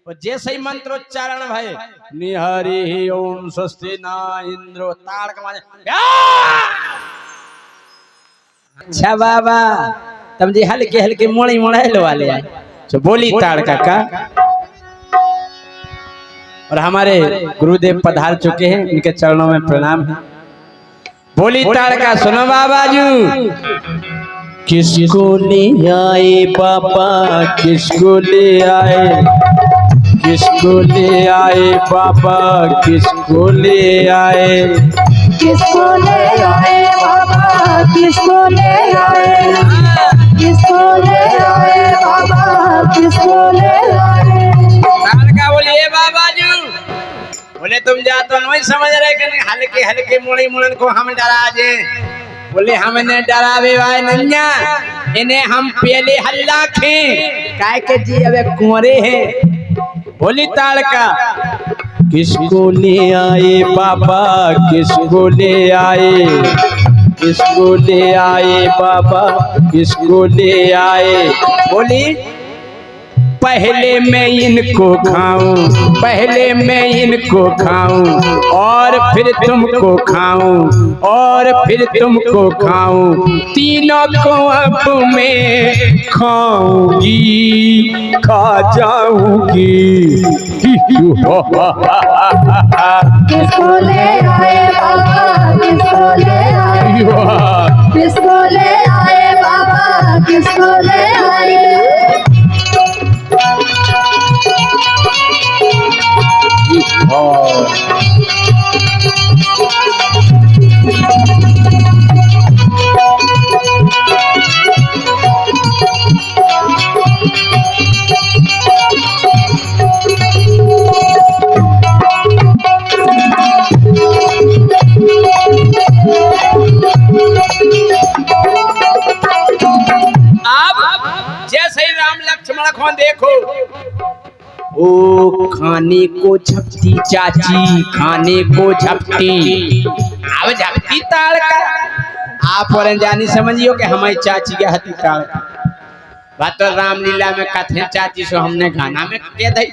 और जैसे ही मंत्रोच्चारण भय निहरि ओम स्वस्ति न इंद्रो ताड़क मारे। अच्छा बाबा तुम जी हल्के हल्के मोड़ी मोड़े वाले आए तो बोली ताड़का का। और हमारे गुरुदेव पधार चुके हैं, इनके चरणों में प्रणाम है। बोली ताड़का सुनो बाबा जी। किसको ले आए बाबा किसको ले आए, किसको ले आए बाबा किसको ले आए, किसको ले आए बाबा किसको ले आए, किसको ले आए बाबा किसको ले आए। ताड़का बोलिए बाबा जी बोले तुम जा तो नहीं समझ रहे कि हल्के हल्के मुड़ी मुड़न को हम डरा जे। बोले हमने डरावे वाले नन्या इन्हें हम पहले हल्ला खे काय के जी अबे कुंवरे हैं। बोली ताड़का किसको ले आए बाबा किसको ले आए, किसको ले आए बाबा किसको ले आए। बोली पहले मैं इनको खाऊं, पहले मैं इनको खाऊं और फिर तुमको खाऊं और फिर तुमको खाऊं, तीनों को अब मैं खाऊंगी खा जाऊंगी। किसको ले आए बाबा किसको ले आए, किसको ले आए बाबा किसको ले आए। देखो ओ खाने को झपटी चाची खाने को झपटी। अब झपटी ताड़का आप और जानी समझियो कि हमारी चाची के हती ताड़का बात तो रामलीला में कथे चाची सो हमने गाना में कह दई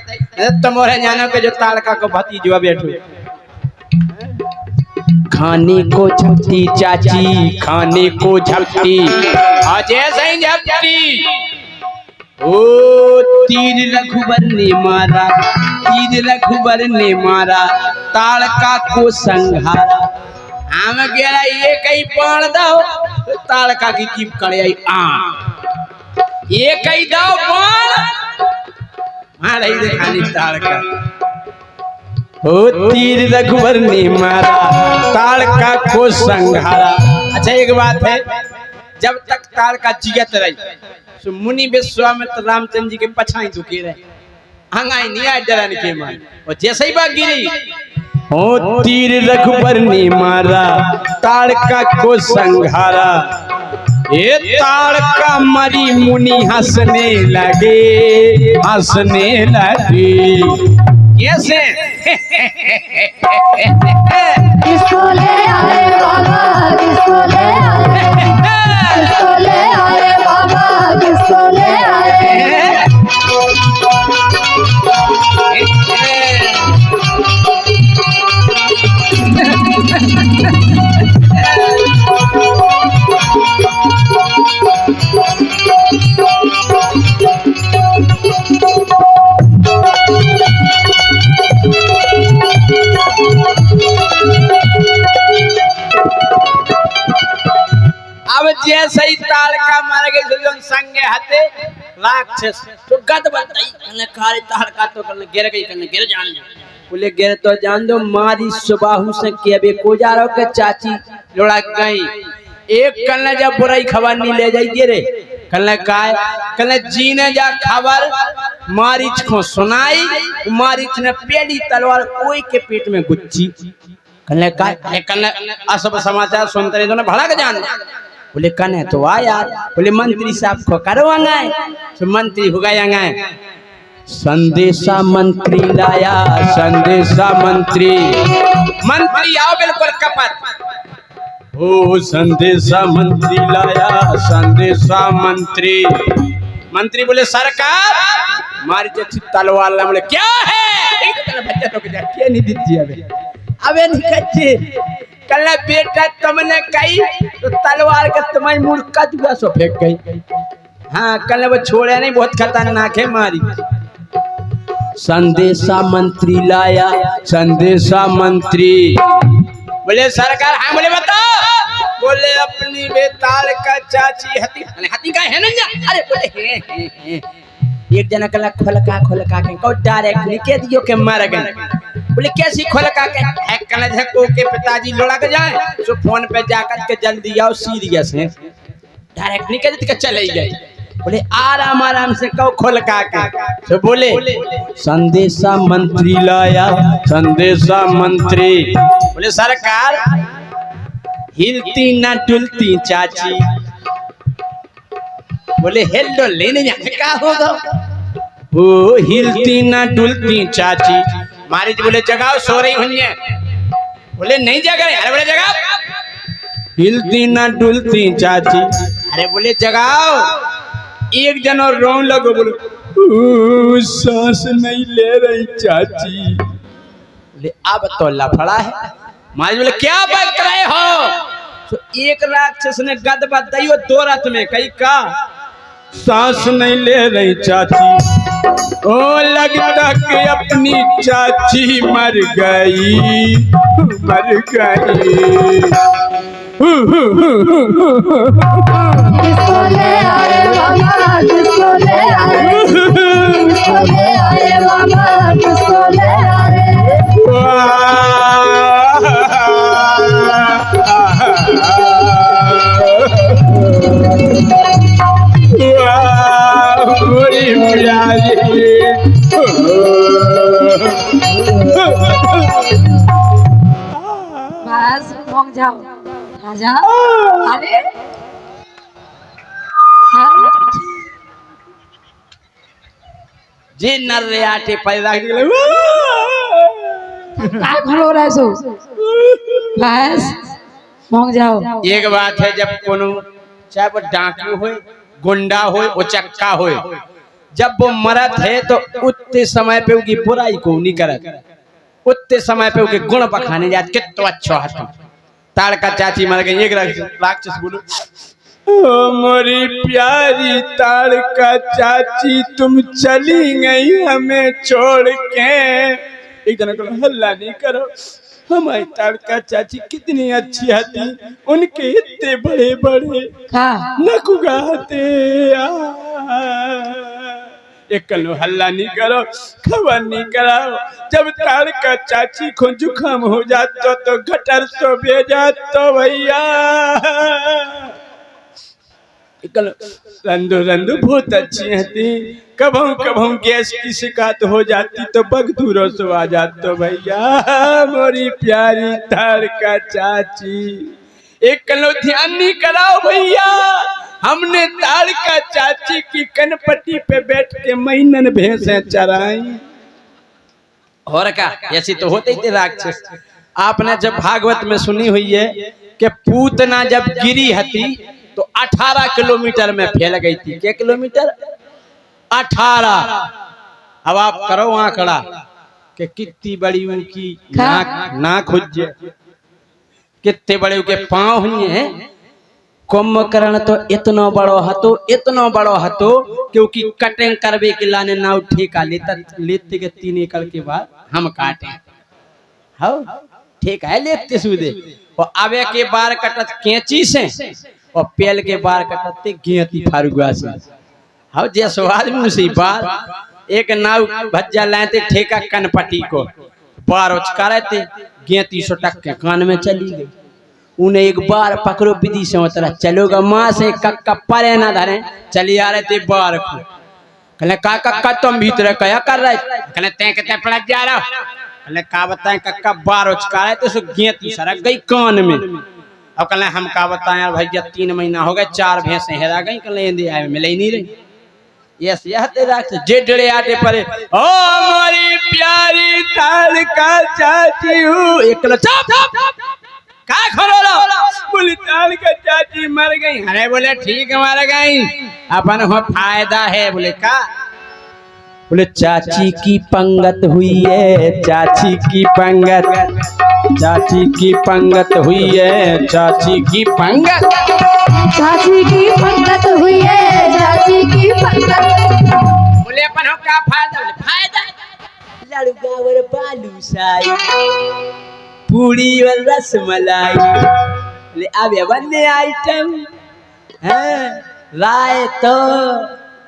तुम्हारे जानो के जो ताड़का को भतीजवा बैठो। खाने को झपटी चाची खाने को झपटी अजय सही झपटी। ओ तीर रघुबर ने मारा तीर रघुबर ने मारा ताड़का को संघारा। हम गेला ये कहीं पान दो ताड़का की जीप करे आई आ ये कहीं दो पान मारा ही दिखानी ताड़का। ओ तीर रघुबर ने मारा ताड़का को संघारा। अच्छा एक बात है जब तक ताड़का जियत रही सो मुनि विश्वामित्र रामचंद्र जी के पछाई दुखी रहे हंगाई नहीं आए डरन के मार। और जैसे ही बात गिरी ओ तीर रघुबर ने मारा ताड़का को संघारा। ये ताड़का मरी मुनि हंसने लगे हंसने लगे। कैसे किसको ले आए बाबा किसको ले आए, किसको ले आए बाबा किसको ले आए। अब जैसे ही ताड़का मार गई जो संगे हते राक्षस तो गद बताई कने काली ताड़का तो कने गिर गई कने गिर जान बोले गिर तो जान दो मारी सुबाहु से केबे को जा रहो के चाची लोड़ा गई। एक कने जब बुराई खबर नहीं ले जाई गिरे कने काय कने जीने जा खबर मारीच को सुनाई मारीच ने पेड़ी तलवार कोई के पेट में गुच्ची कने काय कने असब समाचार सुनते रहे तो भड़क जान। बोले कने तो आ यार बोले मंत्री साहब को करवांगा तो मंत्री हो गया संदेशा मंत्री लाया संदेशा मंत्री मंत्री आओ बिल्कुल कपट ओ संदेशा मंत्री लाया संदेशा मंत्री। मंत्री बोले सरकार मारी जैसी तलवार ला। बोले क्या है? बच्चा तो क्या नहीं दीजिए अबे नहीं कच्चे कल बेटा तुमने कही तो तलवार का तुम्हारी मुर्का जुआ सो फेंक गई। हाँ कल वो छोड़े नहीं, बहुत खतरनाक है मारी। संदेशा मंत्री लाया, संदेशा मंत्री बोले सरकार। हाँ बोले बताओ। बोले अपनी बेताल का चाची हती हती का है ना? अरे बोले है। एक जना कला खोलका के को डायरेक्ट निके दियो के मार गए। बोले कैसी खोलका के है? कल झको के पिताजी लोड़ा के जाए तो फोन पे जाकर के जल्दी आओ सीरियस है। डायरेक्ट निके के चले गए। बोले आराम से कहो खोलका के। तो बोले संदेशा मंत्री लाया, संदेशा मंत्री। बोले सरकार हिलती ना डुलती चाची। बोले हेलो लेने जाने का होगा? ओ हिलती ना डुलती चाची। मारी जी बोले जगाओ सो रही हुई है। बोले नहीं जगा। अरे बोले जगाओ। हिलती ना डुलती चाची। अरे बोले जगाओ। एक जन और रोन लगो। बोले सांस नहीं ले रही चाची। बोले अब तो लफड़ा है। मारी बोले क्या बात कर रहे हो? तो एक राक्षस ने गद बताइयो दो रात में कई का सांस नहीं ले रही चाची। ओ लगता कि अपनी चाची मर गई, मर गई। किसको ले आए बाबा, किसको ले आए, किसको ले आए बाबा, किसको ले आए। बस रुक जाओ राजा। अरे जे नर रे आटे पैदा दिले का खलो रहे सो बस रुक जाओ। एक बात है जब कोनो चाहे वो डाकू हो, गुंडा हो, उचक्का हो, जब वो मरत है तो उतने समय पे उसकी बुराई को नहीं करत, उतने समय पे उसके गुण बखाने जात के तो अच्छा है। ताड़का चाची मर गई। एक राक्षस बोलो ओ मोरी प्यारी ताड़का चाची तुम चली गई हमें छोड़ के। एक जना को हल्ला नहीं करो। हमारी ताड़का चाची कितनी अच्छी थी, उनके इतने बड़े बड़े नकुगाते। एक कलो हल्ला नहीं करो, खबर नहीं कराओ। जब ताड़का चाची को जुकाम हो जाता तो गटर सो भेजा तो भैया रंदो रंदो बहुत अच्छी थी। कभों कभों गैस की शिकायत हो जाती तो बगदूरों से आ जाते भैया। मोरी प्यारी ताड़का चाची। एक कलो ध्यान नहीं कराओ भैया। हमने ताड़का चाची की कनपट्टी पे बैठ के महीनन भैंसें चराई। और क्या ऐसी तो होते ही थे राक्षस। आपने जब भागवत में सुनी हुई है कि पूतना जब गिरी हती तो 18 किलोमीटर में फैल गई थी। क्या किलोमीटर? 18। अब आप करो आंकड़ा कि कितनी बड़ी उनकी नाक हुई, कितने बड़े उनके पांव हुए हैं। कुंभकर्ण तो इतना बड़ो हतो क्योंकि कटिंग करवे के लाने ना ठेका लेते के 3 एकड़ के बाद हम काटे। हाँ ठीक है लेते सूदे। और आवे के बार कटत कैंची से और पेल के बार कटते गेंती फारुआ से। हाँ जे सवाल में उसी बार एक नाव भज्जा लाते ठेका कनपट्टी को बार उचका थे गेंती सो टक के कान में चली गई। उन्हें एक बार पकड़ो विधि से मतलब चलोगा माँ से कक्का परे ना धरे चली आ रहे थे बार को। कहले का कक्का तुम भीतर क्या कर रहे? कहले ते कितने पलट जा रहा? कहले का बताएं कक्का बार उचका रहे थे सो गेंती सरक गई कान में। अब कहले हम का बताएं भैया 3 महीना हो गए 4 भैंसे हेरा गई। कहले मिले ही नहीं रही। यस यह तेरा जे डरे आटे परे ओ मोरी प्यारी ताड़का चाची हूँ। एक चुप का खरोलो बोले ताल का चाची मर गई। अरे बोले ठीक मर गई, अपन हो फायदा है। बोले का? बोले चाची की पंगत हुई है, चाची की पंगत, चाची की पंगत हुई है, चाची की पंगत, चाची की पंगत हुई है, चाची की पंगत। बोले अपन हो क्या फायदा? बोले फायदा लड़कावर बालूशाही, पूरी और रसमलाई। बोले अब ये बने आइटम हैं, राय तो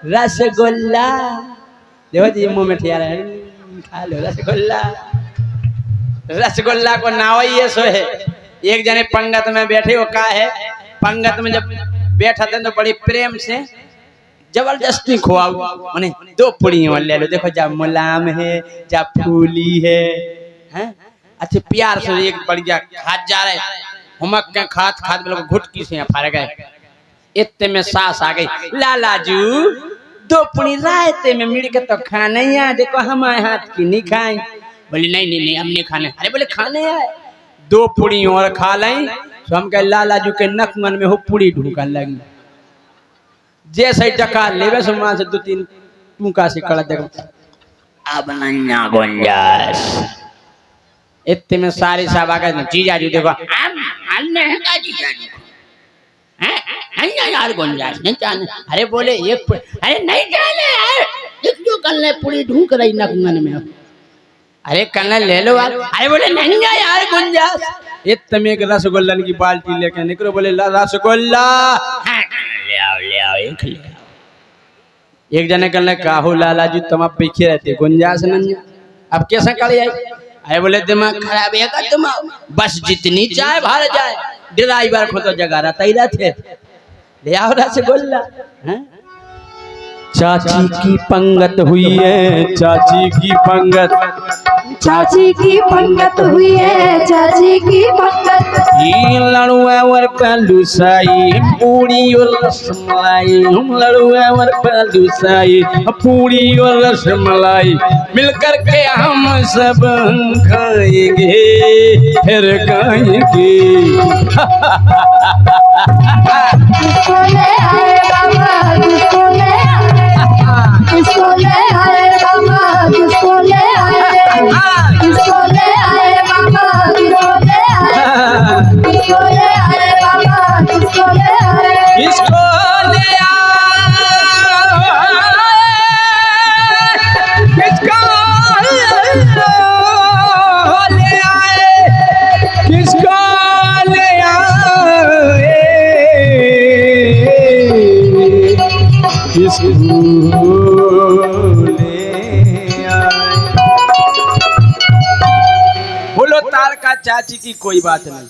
रसगुल्ला। देखो जी मुंह में ठिया रहे, खा लो रसगुल्ला। रसगुल्ला को नाव ही सो है। एक जने पंगत में बैठे हो का है, पंगत में जब बैठा थे तो बड़ी प्रेम से जबरदस्ती खुआओ, माने 2 पूरी और ले लो। देखो जा मुलायम है, जा फूली है, हैं? अच्छे प्यार से एक बढ़िया खात जा रहे, हमक के खात खात लोग घुटकी से फर गए। इतने में सास आ गई, लालाजू 2 पूरी रायते में मिल के तो खाने हैं, देखो हमारे हाथ की नहीं खाए। बोले नहीं नहीं नहीं हम नहीं खाने। अरे बोले खाने है, 2 पूरी और खा लें। तो हम कहे लालाजू के नकमन में हो पूरी ढूंढने लगी। जैसे ही टका लेवे से वहां से 2-3 टूका से कड़ा देखो अब नन्ना गुंजास। इतने में सारी साहब आ गए, जीजाजी देखो हमने है का जीजाजी हैं, नन्ना यार गुंजास नहीं जाने। अरे बोले एक, अरे नहीं जाने यार, एक जो कल ने पूरी ढूंढ रही नकमन में। अरे कल ले लो यार। अरे बोले नन्ना यार गुंजास। इतने में एक रसगुल्ला की बाल्टी लेकर निकलो। बोले रसगुल्ला ले आओ एक ले आओ। एक जने कल काहू लालाजू तुम आप पीछे रहते गुंजास नन्या, अब कैसे कर आई? अरे बोले दिमाग खराब है का तुम, बस जितनी चाय भर जाए, ड्राइवर को तो जगह रहता ही रहते। ले आओ रसगुल्ला। चाची की पंगत हुई है, चाची की पंगत, चाची की पंगत हुई है, चाची की पंगत। ये लड़ुआ और बालूशाही, पूरी और रसमलाई, हम लड़ुआ और बालूशाही, पूरी और रसमलाई, मिलकर के हम सब खाएंगे फिर खाएंगे। किसको ले आए बाबा, किसको ले आए, किसको ले आए बाबा, किसको ले आए, किसको ले आए बाबा, किसको ले आए, किसको ले आए बाबा, किसको ले आए, किसको ले आए, किसको ले आए, किसको ले आए। बोलो तार का चाची की कोई बात नहीं।